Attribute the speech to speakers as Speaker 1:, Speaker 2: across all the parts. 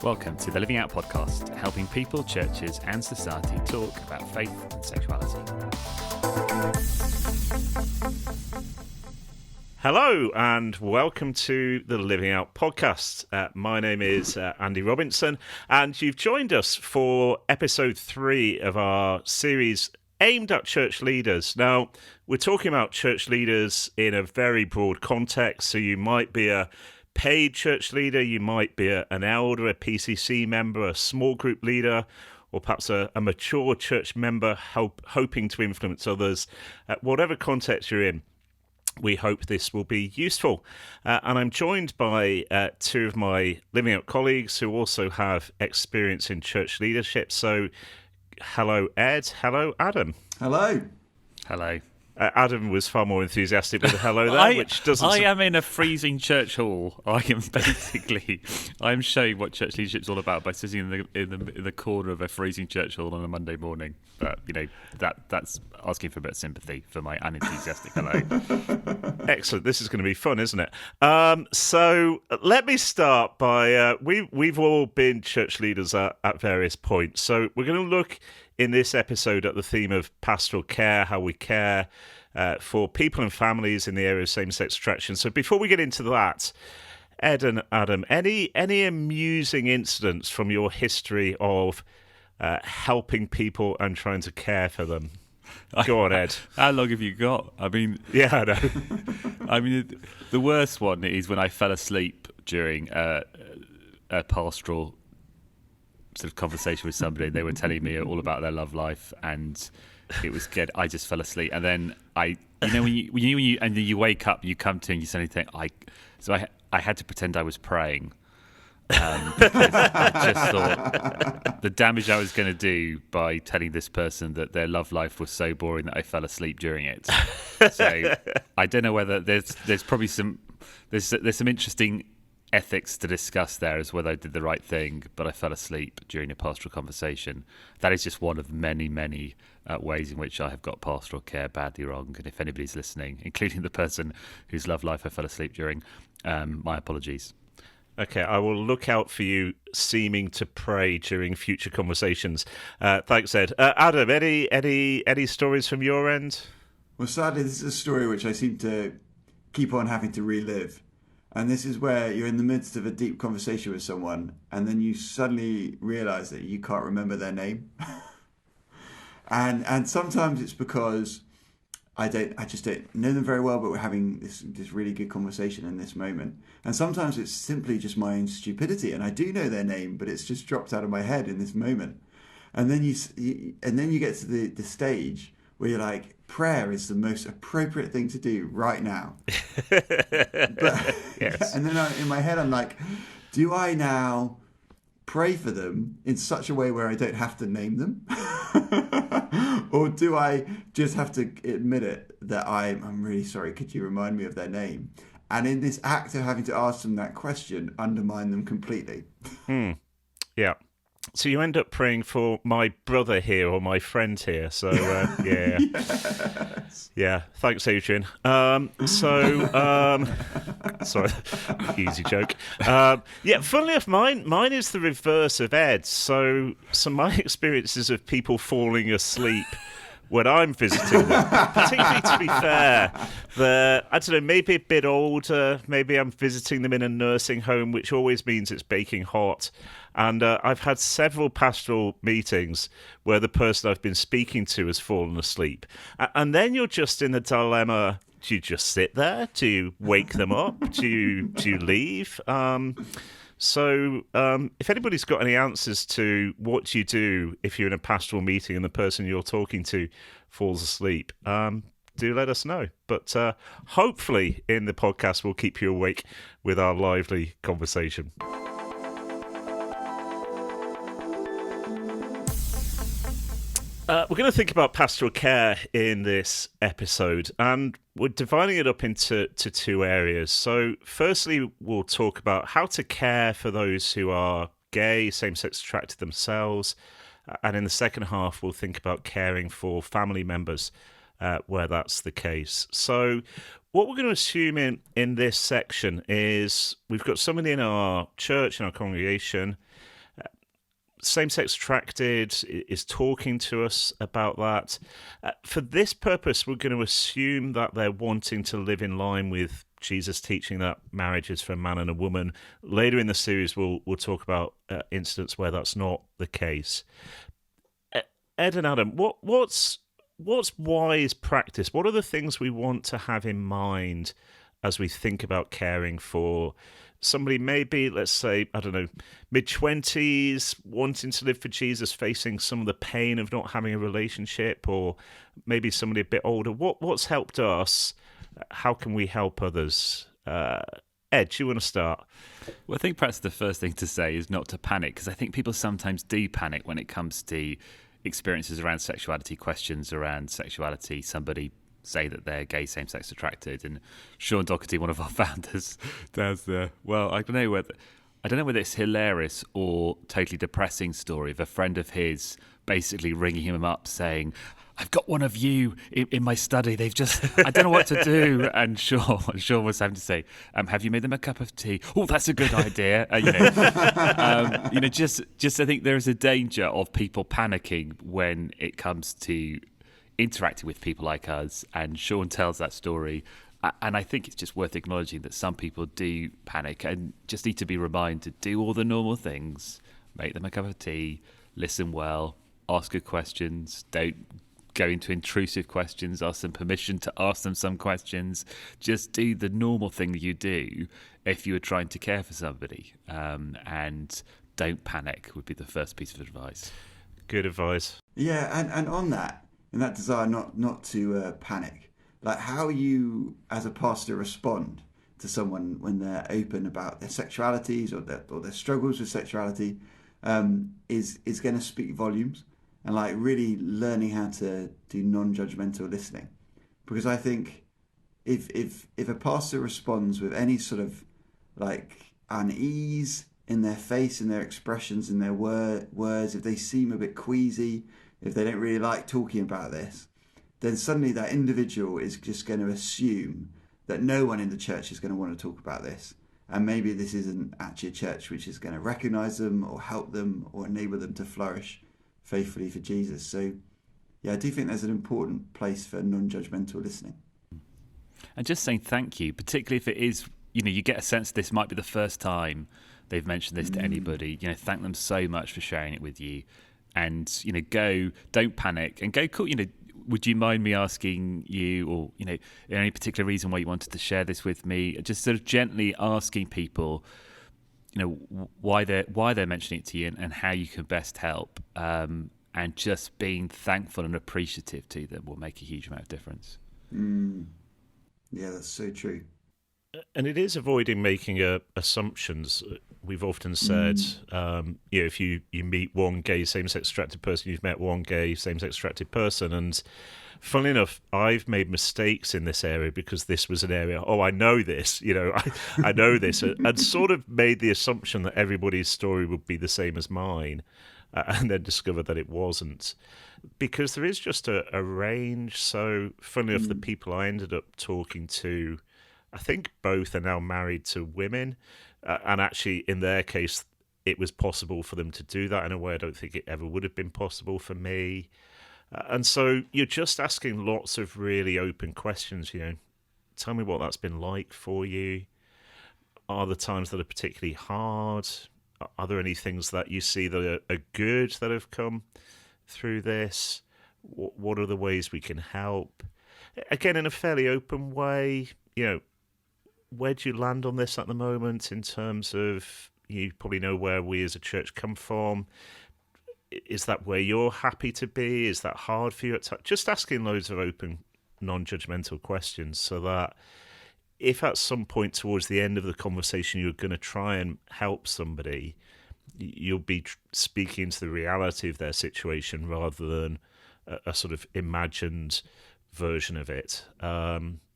Speaker 1: Welcome to the Living Out podcast, helping people, churches, and society talk about faith and sexuality. Hello, and welcome to the Living Out podcast. My name is Andy Robinson, and you've joined us for episode 3 of our series aimed at church leaders. Now, we're talking about church leaders in a very broad context, so you might be a paid church leader, you might be an elder, a PCC member, a small group leader, or perhaps a mature church member hoping to influence others. Whatever context you're in, we hope this will be useful. And I'm joined by two of my Living Out colleagues who also have experience in church leadership. So, hello, Ed. Hello, Adam.
Speaker 2: Hello.
Speaker 1: Hello. Adam was far more enthusiastic with a hello there, which doesn't...
Speaker 3: I am in a freezing church hall. I'm showing what church leadership's all about by sitting in the corner of a freezing church hall on a Monday morning. But, you know, that's asking for a bit of sympathy for my unenthusiastic hello.
Speaker 1: Excellent. This is going to be fun, isn't it? So let me start by... we've all been church leaders at various points. So we're going to look in this episode at the theme of pastoral care, how we care for people and families in the area of same-sex attraction. So before we get into that, Ed and Adam, any amusing incidents from your history of helping people and trying to care for them? Go on, Ed.
Speaker 3: How long have you got? I mean...
Speaker 1: Yeah, I know.
Speaker 3: I mean, the worst one is when I fell asleep during a pastoral sort of conversation with somebody. They were telling me all about their love life, and it was good. I just fell asleep, and then when you wake up, you come to and you suddenly think, I had to pretend I was praying, because I just thought the damage I was going to do by telling this person that their love life was so boring that I fell asleep during it. So I don't know whether there's probably some interesting ethics to discuss there as whether I did the right thing, but I fell asleep during a pastoral conversation. That is just one of many, many ways in which I have got pastoral care badly wrong. And if anybody's listening, including the person whose love life I fell asleep during, my apologies.
Speaker 1: Okay, I will look out for you seeming to pray during future conversations. Thanks, Ed. Adam, any stories from your end?
Speaker 2: Well, sadly, this is a story which I seem to keep on having to relive. And this is where you're in the midst of a deep conversation with someone, and then you suddenly realise that you can't remember their name. and sometimes it's because I just don't know them very well, but we're having this really good conversation in this moment. And sometimes it's simply just my own stupidity, and I do know their name, but it's just dropped out of my head in this moment. And then you get to the stage where you're like, prayer is the most appropriate thing to do right now. But,
Speaker 1: yes.
Speaker 2: And then in my head, I'm like, do I now pray for them in such a way where I don't have to name them? Or do I just have to admit it that I'm really sorry, could you remind me of their name? And in this act of having to ask them that question, undermine them completely.
Speaker 1: Yeah. So you end up praying for my brother here or my friend here. So, yeah.
Speaker 2: Yes.
Speaker 1: Yeah. Thanks, Adrian. Sorry, easy joke. Yeah, funnily enough, mine is the reverse of Ed's. So my experiences of people falling asleep when I'm visiting them, particularly to be fair, I don't know, maybe a bit older, maybe I'm visiting them in a nursing home, which always means it's baking hot. And I've had several pastoral meetings where the person I've been speaking to has fallen asleep. And then you're just in the dilemma, do you just sit there? Do you wake them up? Do you leave? So if anybody's got any answers to what you do if you're in a pastoral meeting and the person you're talking to falls asleep, do let us know. But hopefully in the podcast we'll keep you awake with our lively conversation. We're going to think about pastoral care in this episode, and we're dividing it up into two areas. So firstly, we'll talk about how to care for those who are gay, same-sex attracted themselves, and in the second half, we'll think about caring for family members where that's the case. So what we're going to assume in this section is we've got somebody in our church, in our congregation, same-sex attracted, is talking to us about that. For this purpose, we're going to assume that they're wanting to live in line with Jesus' teaching that marriage is for a man and a woman. Later in the series, we'll talk about incidents where that's not the case. Ed and Adam, what's wise practice? What are the things we want to have in mind as we think about caring for somebody, maybe, let's say, I don't know, mid-20s, wanting to live for Jesus, facing some of the pain of not having a relationship, or maybe somebody a bit older? What's helped us? How can we help others? Ed, do you want to start?
Speaker 3: Well, I think perhaps the first thing to say is not to panic, because I think people sometimes do panic when it comes to experiences around sexuality, questions around sexuality. Somebody say that they're gay, same-sex attracted, and Sean Doherty, one of our founders, does well, I don't know whether it's hilarious or totally depressing story of a friend of his basically ringing him up saying, "I've got one of you in my study. They've just, I don't know what to do." And Sean was having to say, "Have you made them a cup of tea? Oh, that's a good idea." Just I think there is a danger of people panicking when it comes to interacting with people like us, and Sean tells that story, and I think it's just worth acknowledging that some people do panic and just need to be reminded, do all the normal things, make them a cup of tea, listen well, ask good questions, don't go into intrusive questions, ask them permission to ask them some questions, just do the normal thing that you do if you are trying to care for somebody, and don't panic would be the first piece of advice.
Speaker 1: Good advice.
Speaker 2: Yeah, and on that, and that desire not to panic, like how you as a pastor respond to someone when they're open about their sexualities or their struggles with sexuality, is going to speak volumes, and like really learning how to do non-judgmental listening, because I think if a pastor responds with any sort of like unease in their face, in their expressions, in their words, if they seem a bit queasy, if they don't really like talking about this, then suddenly that individual is just going to assume that no one in the church is going to want to talk about this. And maybe this isn't actually a church which is going to recognize them or help them or enable them to flourish faithfully for Jesus. So, yeah, I do think there's an important place for non-judgmental listening.
Speaker 3: And just saying thank you, particularly if it is, you get a sense this might be the first time they've mentioned this to anybody. Thank them so much for sharing it with you. And, don't panic and go, cool, would you mind me asking you, or, any particular reason why you wanted to share this with me? Just sort of gently asking people, why they're mentioning it to you and how you can best help. And just being thankful and appreciative to them will make a huge amount of difference.
Speaker 2: Yeah, that's so true.
Speaker 1: And it is avoiding making assumptions. We've often said, if you meet one gay same-sex attracted person, you've met one gay same-sex attracted person. And funnily enough, I've made mistakes in this area because this was an area, I know this, I know this, and sort of made the assumption that everybody's story would be the same as mine, and then discovered that it wasn't. Because there is just a range. So funnily enough, the people I ended up talking to, I think both are now married to women, and actually in their case it was possible for them to do that in a way I don't think it ever would have been possible for me. And so you're just asking lots of really open questions. Tell me what that's been like for you. Are there times that are particularly hard? Are there any things that you see that are good that have come through this? What are the ways we can help? Again, in a fairly open way. Where do you land on this at the moment in terms of, you probably know where we as a church come from. Is that where you're happy to be? Is that hard for you at times? Just asking loads of open, non-judgmental questions, so that if at some point towards the end of the conversation you're going to try and help somebody, you'll be speaking to the reality of their situation rather than a sort of imagined version of it.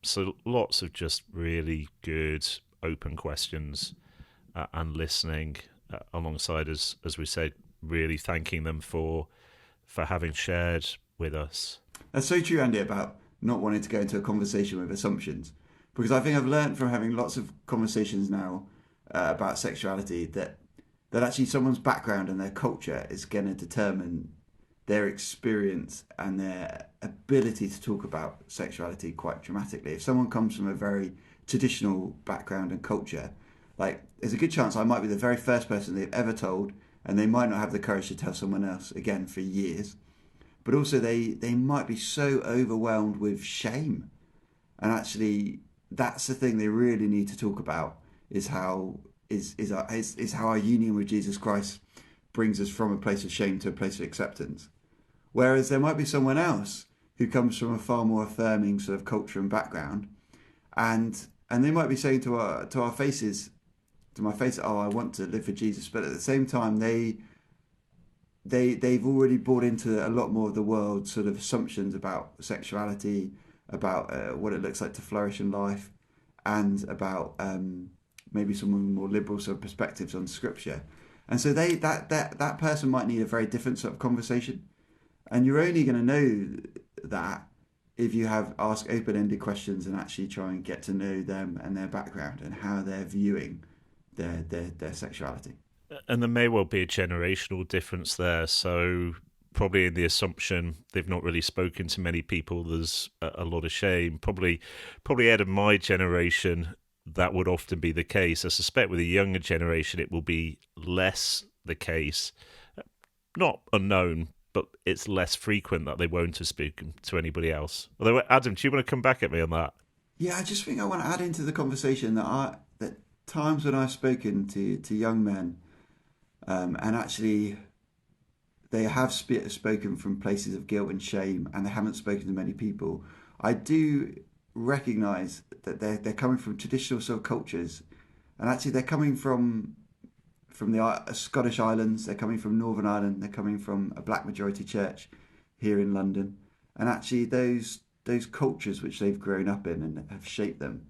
Speaker 1: So lots of just really good open questions and listening alongside, as we said, really thanking them for having shared with us.
Speaker 2: That's so true, Andy, about not wanting to go into a conversation with assumptions, because I think I've learned from having lots of conversations now about sexuality that that actually someone's background and their culture is going to determine their experience and their ability to talk about sexuality quite dramatically. If someone comes from a very traditional background and culture, like there's a good chance I might be the very first person they've ever told, and they might not have the courage to tell someone else again for years. But also they might be so overwhelmed with shame, and actually that's the thing they really need to talk about, is how is how our union with Jesus Christ brings us from a place of shame to a place of acceptance. Whereas there might be someone else who comes from a far more affirming sort of culture and background, and they might be saying to our faces, to my face, oh, I want to live for Jesus, but at the same time they've already bought into a lot more of the world's sort of assumptions about sexuality, about what it looks like to flourish in life, and about maybe some more liberal sort of perspectives on scripture. And so that person might need a very different sort of conversation. And you're only going to know that if you ask open-ended questions and actually try and get to know them and their background and how they're viewing their sexuality.
Speaker 1: And there may well be a generational difference there. So probably in the assumption they've not really spoken to many people, there's a lot of shame. Probably out of my generation, that would often be the case. I suspect with a younger generation, it will be less the case. Not unknown, but it's less frequent that they won't have spoken to anybody else. Although, Adam, do you want to come back at me on that?
Speaker 2: Yeah, I just think I want to add into the conversation that times when I've spoken to young men, and actually they have spoken from places of guilt and shame, and they haven't spoken to many people, I do recognise that they're coming from traditional sort of cultures, and actually they're coming from the Scottish Islands, they're coming from Northern Ireland, they're coming from a black majority church here in London, and actually those cultures which they've grown up in and have shaped them,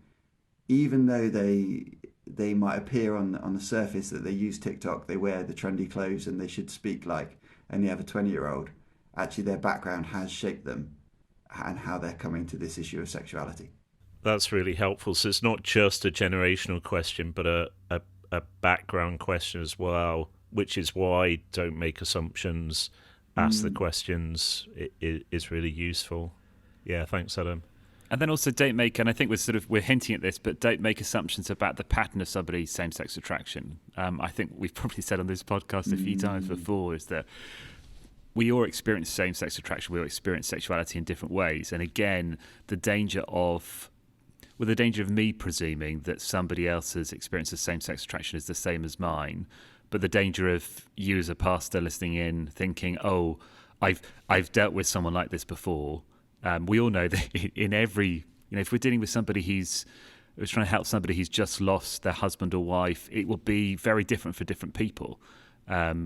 Speaker 2: even though they might appear on the surface that they use TikTok, they wear the trendy clothes, and they should speak like any other 20-year-old, actually their background has shaped them and how they're coming to this issue of sexuality.
Speaker 1: That's really helpful. So it's not just a generational question, but a background question as well, which is why don't make assumptions, ask the questions is really useful. Yeah, thanks, Adam.
Speaker 3: And then also don't make, and I think we're hinting at this, but don't make assumptions about the pattern of somebody's same-sex attraction. I think we've probably said on this podcast a few times before is that we all experience same-sex attraction, we all experience sexuality in different ways. And again, the danger of me presuming that somebody else's experience of same-sex attraction is the same as mine, but the danger of you as a pastor listening in thinking, oh, I've dealt with someone like this before. We all know that in every, if we're dealing with somebody who's trying to help somebody who's just lost their husband or wife, it will be very different for different people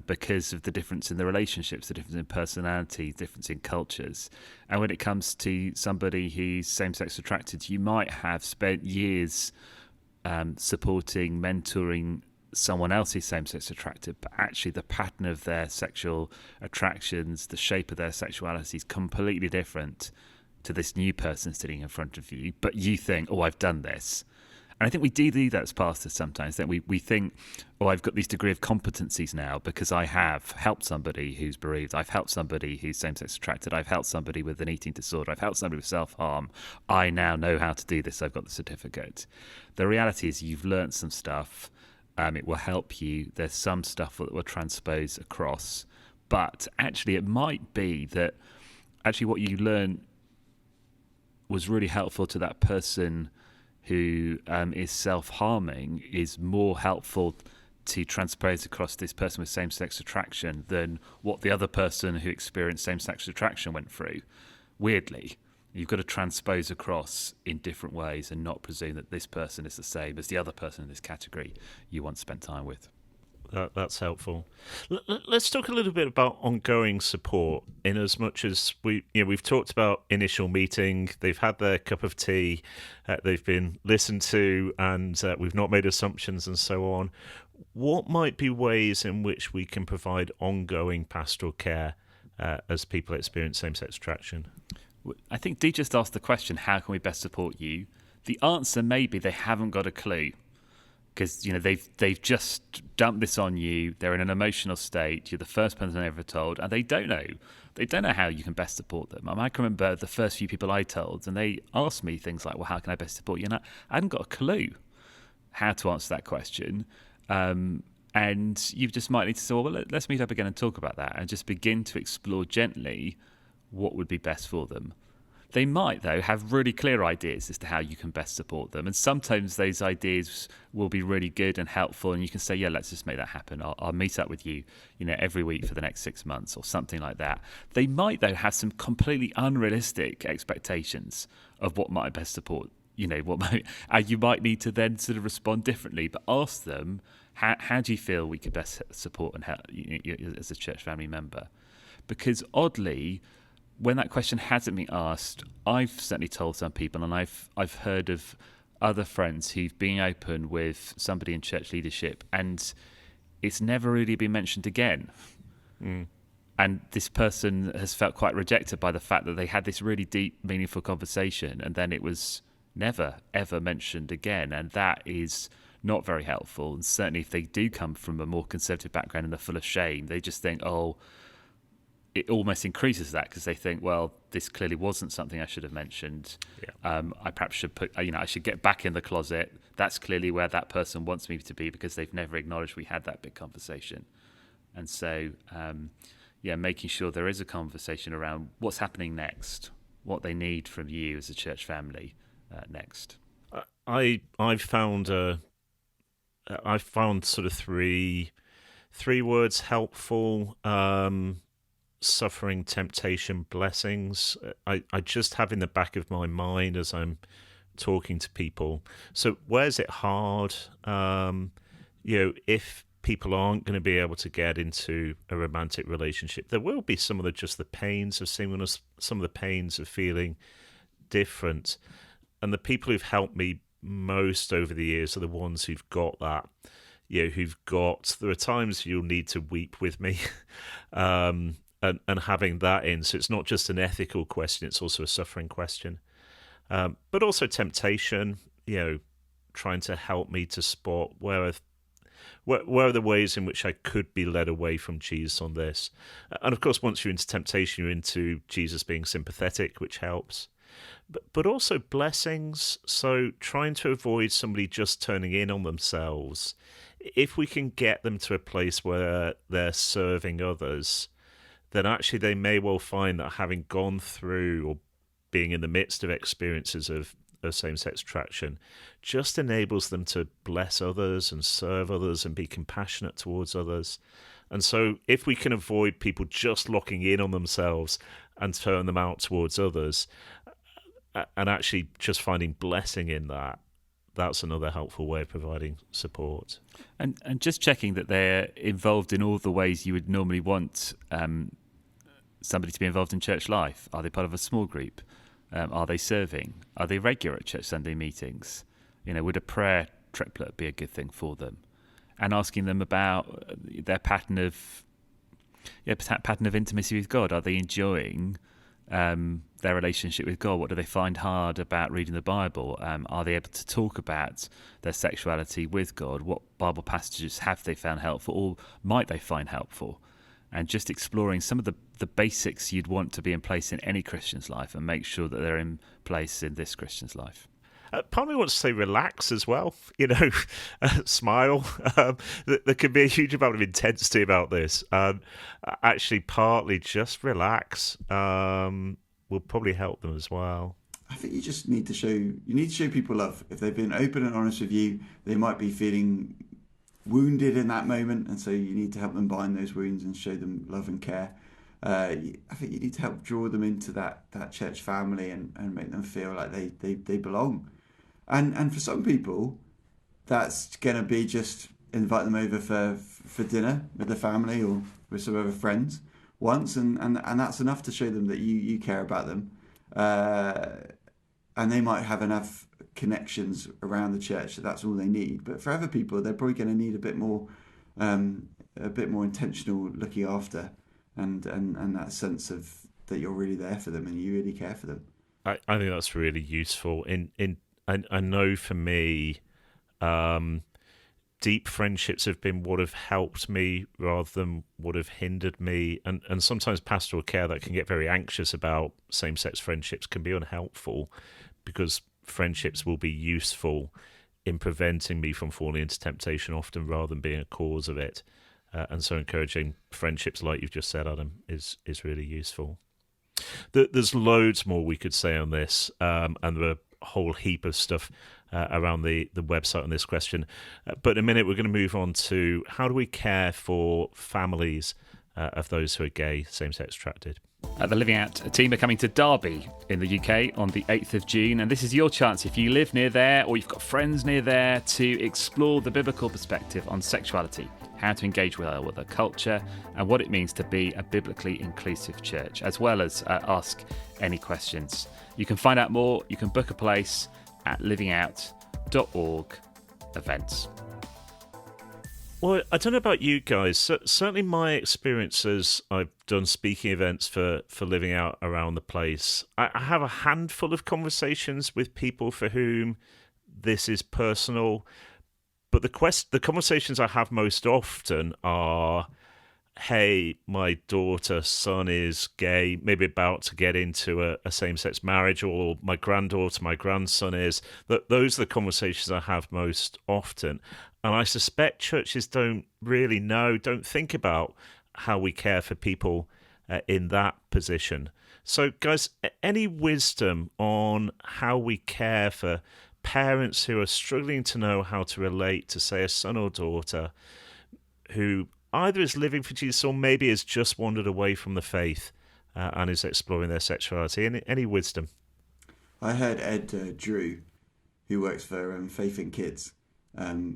Speaker 3: because of the difference in the relationships, the difference in personality, difference in cultures. And when it comes to somebody who's same-sex attracted, you might have spent years supporting, mentoring someone else who's same-sex attracted, but actually the pattern of their sexual attractions, the shape of their sexuality is completely different to this new person sitting in front of you. But you think, oh, I've done this. And I think we do that as pastors sometimes. That we think, oh, I've got this degree of competencies now because I have helped somebody who's bereaved. I've helped somebody who's same-sex attracted. I've helped somebody with an eating disorder. I've helped somebody with self-harm. I now know how to do this. I've got the certificate. The reality is you've learned some stuff. It will help you. There's some stuff that will transpose across. But actually, it might be that actually what you learn was really helpful to that person who is self-harming is more helpful to transpose across this person with same-sex attraction than what the other person who experienced same-sex attraction went through. Weirdly, you've got to transpose across in different ways and not presume that this person is the same as the other person in this category you once spent time with.
Speaker 1: That's helpful. Let's talk a little bit about ongoing support. In as much as we've talked about initial meeting, they've had their cup of tea, they've been listened to, and we've not made assumptions and so on. What might be ways in which we can provide ongoing pastoral care as people experience same-sex attraction?
Speaker 3: I think Dee just asked the question, how can we best support you? The answer may be they haven't got a clue. because they've just dumped this on you. They're in an emotional state. You're the first person they ever told, and they don't know how you can best support them. I can remember the first few people I told, and they asked me things like, well, how can I best support you? And I hadn't got a clue how to answer that question. And you just might need to say, well, let's meet up again and talk about that, and just begin to explore gently what would be best for them. They might, though, have really clear ideas as to how you can best support them. And sometimes those ideas will be really good and helpful, and you can say, yeah, let's just make that happen. I'll meet up with you, every week for the next 6 months or something like that. They might, though, have some completely unrealistic expectations of what might best support, you might need to then sort of respond differently, but ask them, how do you feel we could best support and help you as a church family member? Because oddly, when that question hasn't been asked, I've certainly told some people, and I've heard of other friends who've been open with somebody in church leadership, and it's never really been mentioned again. And this person has felt quite rejected by the fact that they had this really deep, meaningful conversation, and then it was never, ever mentioned again. And that is not very helpful. And certainly if they do come from a more conservative background and they're full of shame, they just think, it almost increases that, because they think, well, this clearly wasn't something I should have mentioned. Yeah. I perhaps should I should get back in the closet. That's clearly where that person wants me to be, because they've never acknowledged we had that big conversation. And so, making sure there is a conversation around what's happening next, what they need from you as a church family next.
Speaker 1: I've found sort of three words helpful. Suffering, temptation, blessings. I just have in the back of my mind as I'm talking to people. So where's it hard? If people aren't going to be able to get into a romantic relationship, there will be some of the pains of singleness, some of the pains of feeling different. And the people who've helped me most over the years are the ones who've got that. There are times you'll need to weep with me. And having that in, so it's not just an ethical question, it's also a suffering question. But also temptation, trying to help me to spot where are the ways in which I could be led away from Jesus on this. And of course, once you're into temptation, you're into Jesus being sympathetic, which helps. But also blessings, so trying to avoid somebody just turning in on themselves. If we can get them to a place where they're serving others, then actually they may well find that having gone through or being in the midst of experiences of same-sex attraction just enables them to bless others and serve others and be compassionate towards others. And so if we can avoid people just locking in on themselves and turn them out towards others, and actually just finding blessing in that, that's another helpful way of providing support.
Speaker 3: And just checking that they're involved in all the ways you would normally want somebody to be involved in church life. Are they part of a small group? Are they serving? Are they regular at church Sunday meetings? Would a prayer triplet be a good thing for them? And asking them about their pattern of intimacy with God. Are they enjoying their relationship with God? What do they find hard about reading the Bible? Are they able to talk about their sexuality with God? What Bible passages have they found helpful, or might they find helpful? And just exploring some of the basics you'd want to be in place in any Christian's life, and make sure that they're in place in this Christian's life.
Speaker 1: Part of me wants to say relax as well, smile. There can be a huge amount of intensity about this. Actually, partly just relax will probably help them as well.
Speaker 2: I think you just need to show people love. If they've been open and honest with you, they might be feeling wounded in that moment, and so you need to help them bind those wounds and show them love and care. I think you need to help draw them into that church family and make them feel like they belong. And for some people, that's going to be just invite them over for dinner with the family or with some other friends once, and that's enough to show them that you care about them. And they might have enough connections around the church that's all they need. But for other people, they're probably going to need a bit more intentional looking after, and that sense of that you're really there for them and you really care for them.
Speaker 1: I think that's really useful. I know for me, deep friendships have been what have helped me rather than what have hindered me. And sometimes pastoral care that can get very anxious about same-sex friendships can be unhelpful, because friendships will be useful in preventing me from falling into temptation often rather than being a cause of it. And so encouraging friendships, like you've just said, Adam, is really useful. There's loads more we could say on this, and there are a whole heap of stuff around the website on this question. But in a minute, we're going to move on to how do we care for families of those who are gay, same-sex attracted.
Speaker 3: The Living Out team are coming to Derby in the UK on the 8th of June, and this is your chance, if you live near there or you've got friends near there, to explore the biblical perspective on sexuality, how to engage with our culture, and what it means to be a biblically inclusive church, as well as ask any questions. You can find out more, you can book a place at livingout.org/events.
Speaker 1: Well, I don't know about you guys. Certainly my experiences, I've done speaking events for Living Out around the place. I have a handful of conversations with people for whom this is personal. But the conversations I have most often are, hey, my son is gay, maybe about to get into a same-sex marriage, or my grandson is. Those are the conversations I have most often. And I suspect churches don't think about how we care for people in that position. So, guys, any wisdom on how we care for parents who are struggling to know how to relate to, say, a son or daughter who either is living for Jesus or maybe has just wandered away from the faith and is exploring their sexuality? Any wisdom?
Speaker 2: I heard Ed Drew, who works for Faith in Kids,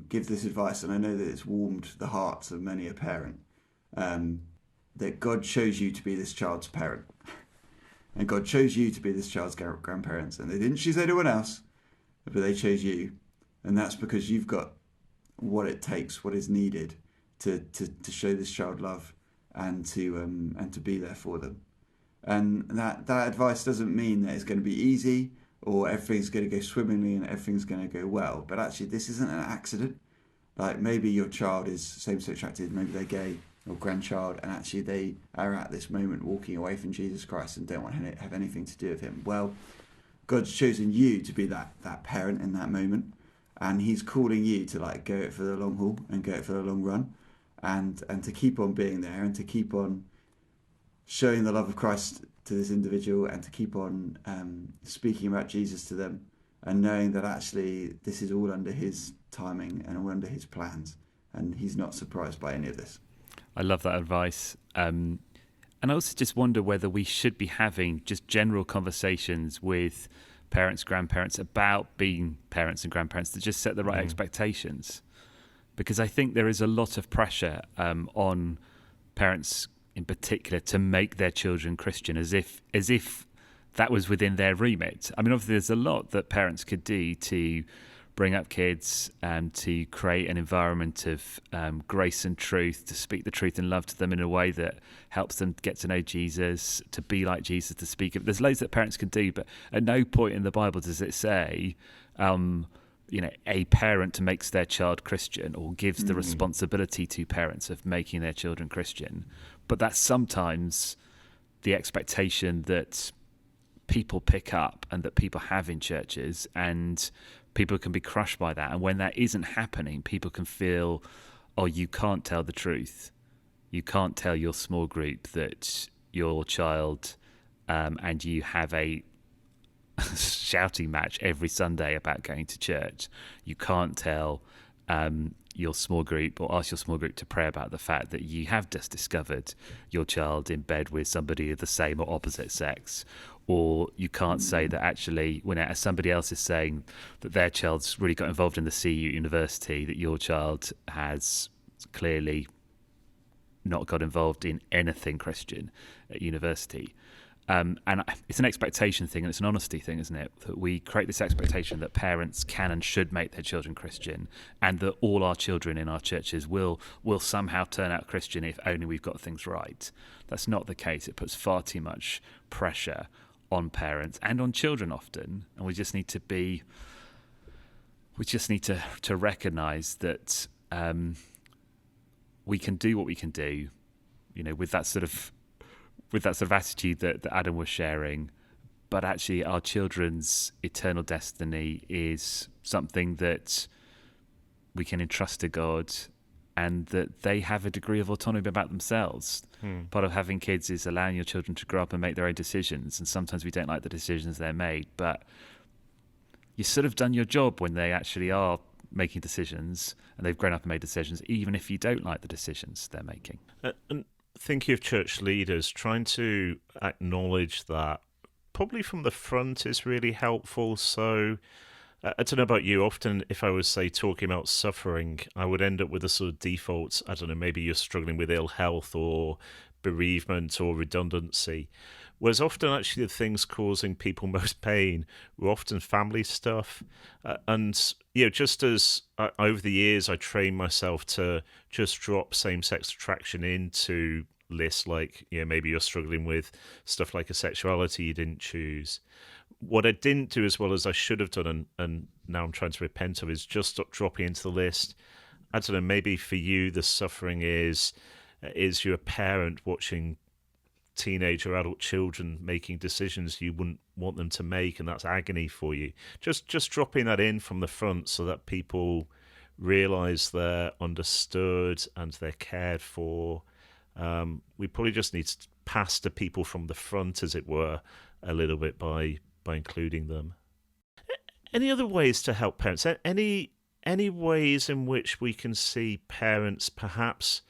Speaker 2: give this advice, and I know that it's warmed the hearts of many a parent, that God chose you to be this child's parent. And God chose you to be this child's grandparents. And they didn't choose anyone else, but they chose you. And that's because you've got what it takes, what is needed to show this child love and to be there for them. And that advice doesn't mean that it's going to be easy or everything's going to go swimmingly and everything's going to go well. But actually, this isn't an accident. Like, maybe your child is same-sex attracted, maybe they're gay, or grandchild, and actually they are at this moment walking away from Jesus Christ and don't want to have anything to do with him. Well, God's chosen you to be that parent in that moment, and he's calling you to go it for the long haul and go it for the long run, and to keep on being there and to keep on showing the love of Christ to this individual and to keep on speaking about Jesus to them, and knowing that actually this is all under his timing and all under his plans, and he's not surprised by any of this.
Speaker 3: I love that advice. And I also just wonder whether we should be having just general conversations with parents, grandparents about being parents and grandparents to just set the right expectations. Because I think there is a lot of pressure on parents in particular to make their children Christian, as if that was within their remit. I mean, obviously there's a lot that parents could do to bring up kids and to create an environment of grace and truth, to speak the truth and love to them in a way that helps them get to know Jesus, to be like Jesus, to speak of. There's loads that parents can do, but at no point in the Bible does it say, a parent makes their child Christian or gives the responsibility to parents of making their children Christian. But that's sometimes the expectation that people pick up and that people have in churches, and people can be crushed by that. And when that isn't happening, people can feel, oh, you can't tell the truth. You can't tell your small group that your child and you have a shouting match every Sunday about going to church. You can't tell your small group or ask your small group to pray about the fact that you have just discovered your child in bed with somebody of the same or opposite sex. Or you can't say that actually, when somebody else is saying that their child's really got involved in the CU university, that your child has clearly not got involved in anything Christian at university. And it's an expectation thing, and it's an honesty thing, isn't it? That we create this expectation that parents can and should make their children Christian, and that all our children in our churches will somehow turn out Christian if only we've got things right. That's not the case. It puts far too much pressure on parents and on children often, and we just need to recognise that we can do what we can do, with that sort of attitude that Adam was sharing. But actually, our children's eternal destiny is something that we can entrust to God, and that they have a degree of autonomy about themselves. Part of having kids is allowing your children to grow up and make their own decisions. And sometimes we don't like the decisions they're made, but you sort of done your job when they actually are making decisions and they've grown up and made decisions, even if you don't like the decisions they're making.
Speaker 1: And thinking of church leaders, trying to acknowledge that probably from the front is really helpful. So I don't know about you, often if I was, say, talking about suffering, I would end up with a sort of default, I don't know, maybe you're struggling with ill health or bereavement or redundancy. Whereas often actually the things causing people most pain were often family stuff. And, just as over the years I trained myself to just drop same-sex attraction into lists like, maybe you're struggling with stuff like a sexuality you didn't choose. What I didn't do as well as I should have done, and now I'm trying to repent of, is just stop dropping into the list. I don't know, maybe for you the suffering is you're a parent watching teenage or adult children making decisions you wouldn't want them to make, and that's agony for you. Just dropping that in from the front so that people realise they're understood and they're cared for. We probably just need to pass to people from the front, as it were, a little bit by including them. Any other ways to help parents? Any ways in which we can see parents perhaps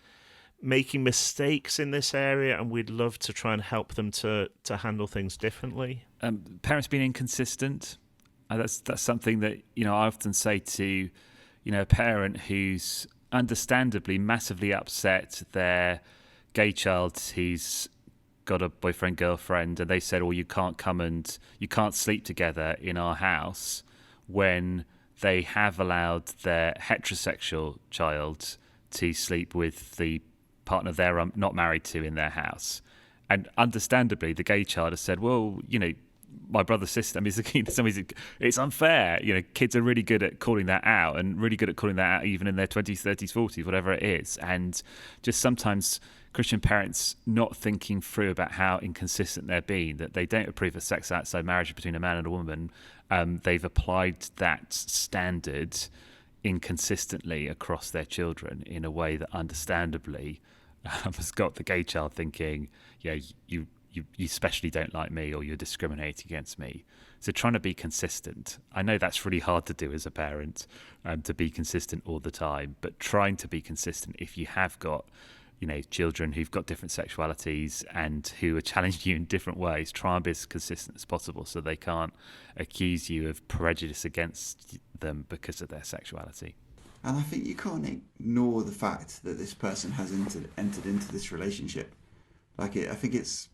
Speaker 1: making mistakes in this area, and we'd love to try and help them to handle things differently?
Speaker 3: Parents being inconsistent. That's something that I often say to a parent who's understandably massively upset their gay child who's got a boyfriend, girlfriend, and they said, you can't come and you can't sleep together in our house, when they have allowed their heterosexual child to sleep with the partner they're not married to in their house. And understandably, the gay child has said, my brother's sister, it's unfair. Kids are really good at calling that out, and really good at calling that out even in their 20s, 30s, 40s, whatever it is. And just sometimes Christian parents not thinking through about how inconsistent they're being, that they don't approve of sex outside marriage between a man and a woman. They've applied that standard inconsistently across their children in a way that understandably has got the gay child thinking, you especially don't like me, or you're discriminating against me. So trying to be consistent. I know that's really hard to do as a parent, to be consistent all the time, but trying to be consistent if you have got children who've got different sexualities and who are challenging you in different ways, try and be as consistent as possible so they can't accuse you of prejudice against them because of their sexuality.
Speaker 2: And I think you can't ignore the fact that this person has entered into this relationship. I think it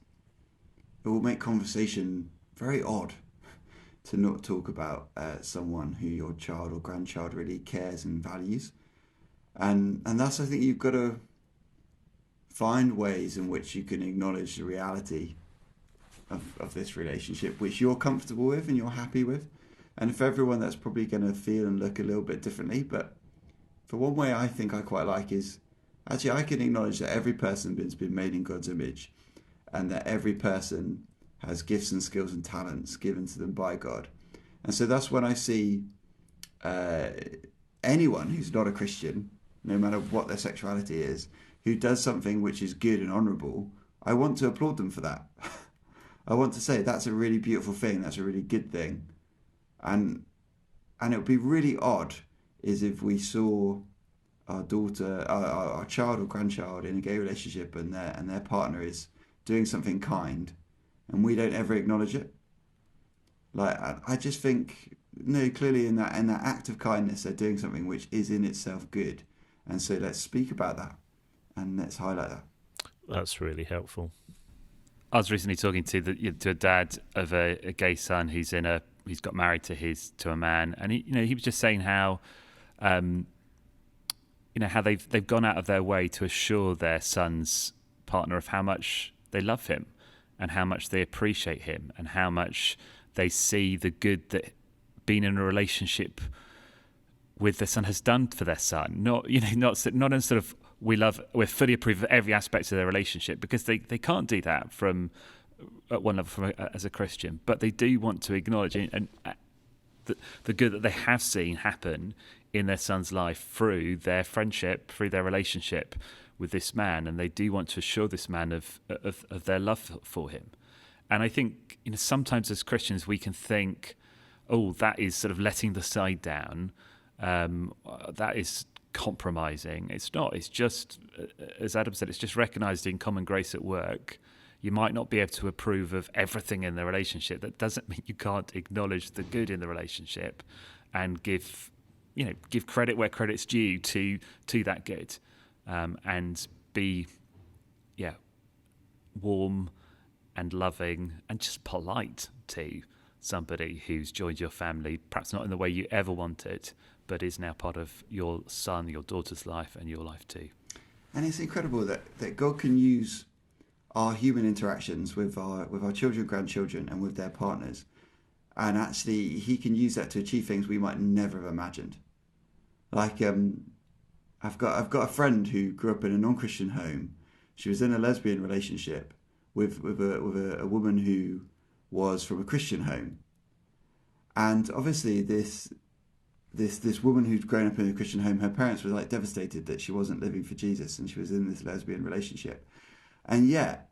Speaker 2: will make conversation very odd to not talk about someone who your child or grandchild really cares and values. And that's, I think, you've got to find ways in which you can acknowledge the reality of this relationship, which you're comfortable with and you're happy with. And for everyone, that's probably going to feel and look a little bit differently. But for one way I think I quite like is, actually, I can acknowledge that every person has been made in God's image, and that every person has gifts and skills and talents given to them by God. And so that's when I see anyone who's not a Christian, no matter what their sexuality is, who does something which is good and honourable, I want to applaud them for that. I want to say that's a really beautiful thing, that's a really good thing. And it would be really odd is if we saw our daughter, our child or grandchild in a gay relationship, and their partner is doing something kind, and we don't ever acknowledge it. I just think, no, clearly in that act of kindness, they're doing something which is in itself good, and so let's speak about that and let's highlight that.
Speaker 1: That's really helpful.
Speaker 3: I was recently talking to a dad of a gay son who's got married to a man, and he was just saying how how they've gone out of their way to assure their son's partner of how much they love him and how much they appreciate him and how much they see the good that being in a relationship with their son has done for their son. Not not in sort of we're fully approve of every aspect of their relationship, because they can't do that from at one level as a Christian, but they do want to acknowledge and the good that they have seen happen in their son's life through their friendship, through their relationship with this man, and they do want to assure this man of their love for him. And I think sometimes as Christians we can think, oh, that is sort of letting the side down, that is compromising. It's not. It's just, as Adam said, it's just recognising common grace at work. You might not be able to approve of everything in the relationship. That doesn't mean you can't acknowledge the good in the relationship and give credit where credit's due to that good, and be warm and loving and just polite to somebody who's joined your family, perhaps not in the way you ever wanted, but is now part of your son, your daughter's life, and your life too.
Speaker 2: And it's incredible that God can use our human interactions with our children, grandchildren, and with their partners, and actually He can use that to achieve things we might never have imagined. Like I've got a friend who grew up in a non-Christian home. She was in a lesbian relationship with a woman who was from a Christian home, and obviously this woman who'd grown up in a Christian home, her parents were like devastated that she wasn't living for Jesus and she was in this lesbian relationship. And yet,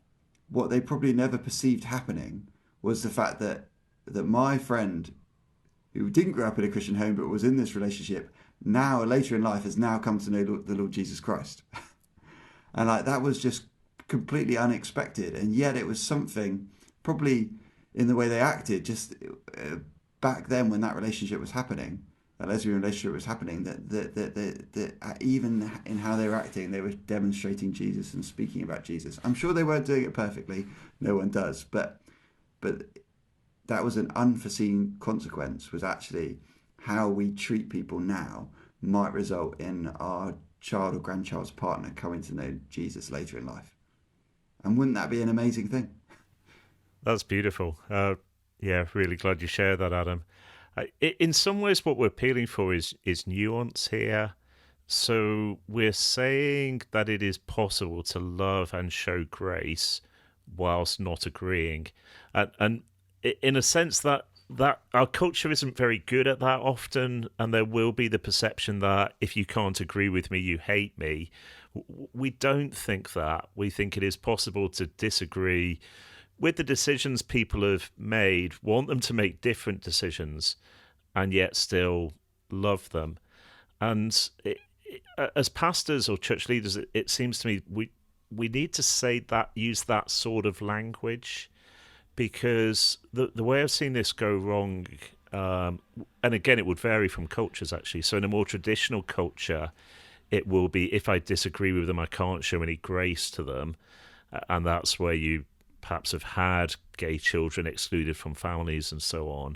Speaker 2: what they probably never perceived happening was the fact that my friend, who didn't grow up in a Christian home but was in this relationship, now later in life has now come to know the Lord Jesus Christ. And like that was just completely unexpected, and yet it was something probably in the way they acted just back then when that relationship was happening, that lesbian relationship was happening, that even in how they were acting, they were demonstrating Jesus and speaking about Jesus. I'm sure they weren't doing it perfectly. No one does. But that was an unforeseen consequence, was actually how we treat people now might result in our child or grandchild's partner coming to know Jesus later in life. And wouldn't that be an amazing thing?
Speaker 1: That's beautiful. Really glad you shared that, Adam. In some ways, what we're appealing for is nuance here. So we're saying that it is possible to love and show grace whilst not agreeing. And in a sense that our culture isn't very good at that often, and there will be the perception that if you can't agree with me, you hate me. We don't think that. We think it is possible to disagree with the decisions people have made, want them to make different decisions, and yet still love them. And as pastors or church leaders, it seems to me we need to say that, use that sort of language, because the way I've seen this go wrong, and again, it would vary from cultures actually. So in a more traditional culture, it will be, if I disagree with them, I can't show any grace to them, and that's where you perhaps have had gay children excluded from families and so on.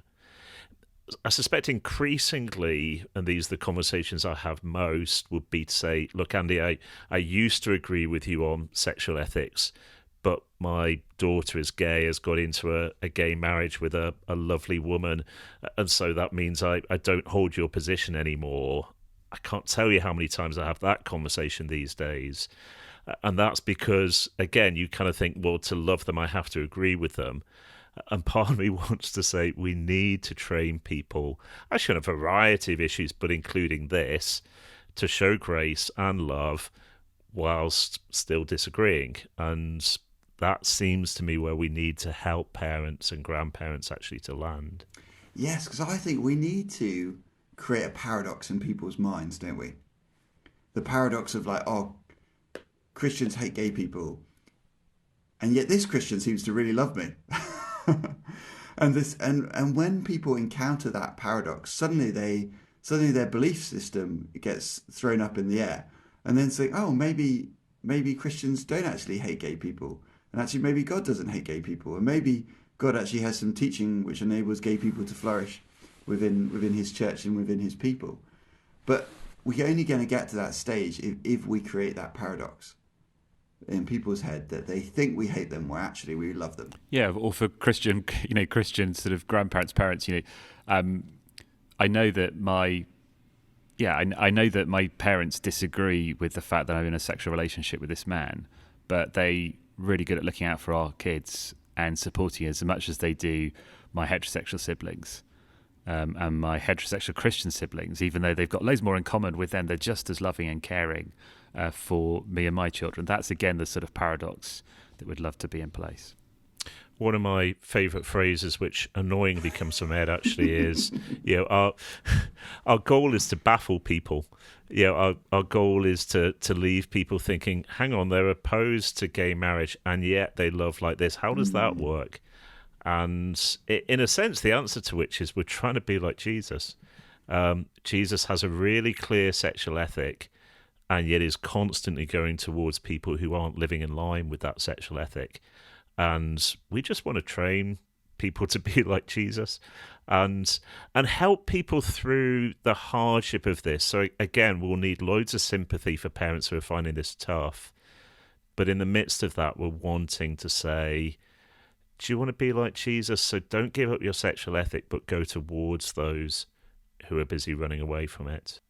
Speaker 1: I suspect increasingly, and these are the conversations I have most, would be to say, look, Andy, I used to agree with you on sexual ethics, but my daughter is gay, has got into a gay marriage with a lovely woman, and so that means I don't hold your position anymore. I can't tell you how many times I have that conversation these days. And that's because, again, you kind of think, well, to love them, I have to agree with them. And part of me wants to say we need to train people, actually on a variety of issues, but including this, to show grace and love whilst still disagreeing. And that seems to me where we need to help parents and grandparents actually to land.
Speaker 2: Yes, because I think we need to create a paradox in people's minds, don't we? The paradox of like, oh, Christians hate gay people, and yet this Christian seems to really love me. and when people encounter that paradox, suddenly their belief system gets thrown up in the air, and then say, oh, maybe Christians don't actually hate gay people, and actually maybe God doesn't hate gay people, and maybe God actually has some teaching which enables gay people to flourish within His church and within His people. But we're only going to get to that stage if we create that paradox in people's head that they think we hate them where actually we love them.
Speaker 3: Yeah, or for Christian sort of grandparents, parents, I know that my yeah, I know that my parents disagree with the fact that I'm in a sexual relationship with this man, but they really good at looking out for our kids and supporting as much as they do my heterosexual siblings and my heterosexual Christian siblings. Even though they've got loads more in common with them, they're just as loving and caring for me and my children. That's again the sort of paradox that would love to be in place.
Speaker 1: One of my favourite phrases, which annoyingly comes from Ed, actually is, our goal is to baffle people. Our goal is to leave people thinking, hang on, they're opposed to gay marriage, and yet they love like this. How does that work? And in a sense, the answer to which is we're trying to be like Jesus. Jesus has a really clear sexual ethic, and yet is constantly going towards people who aren't living in line with that sexual ethic. And we just want to train people to be like Jesus and help people through the hardship of this. So again, we'll need loads of sympathy for parents who are finding this tough. But in the midst of that, we're wanting to say, do you want to be like Jesus? So don't give up your sexual ethic, but go towards those who are busy running away from it.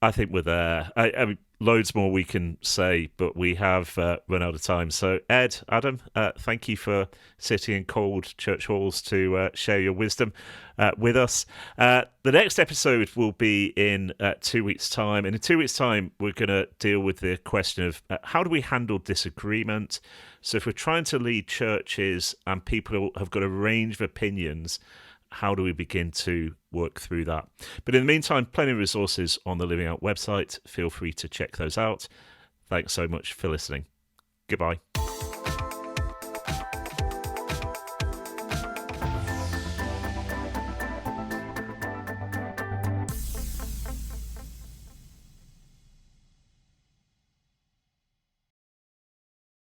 Speaker 1: I think we're there. I mean, loads more we can say, but we have run out of time. So, Ed, Adam, thank you for sitting in cold church halls to share your wisdom with us. The next episode will be in 2 weeks' time. And in 2 weeks' time, we're going to deal with the question of how do we handle disagreement? So if we're trying to lead churches and people have got a range of opinions, how do we begin to work through that? But in the meantime, plenty of resources on the Living Out website. Feel free to check those out. Thanks so much for listening. Goodbye.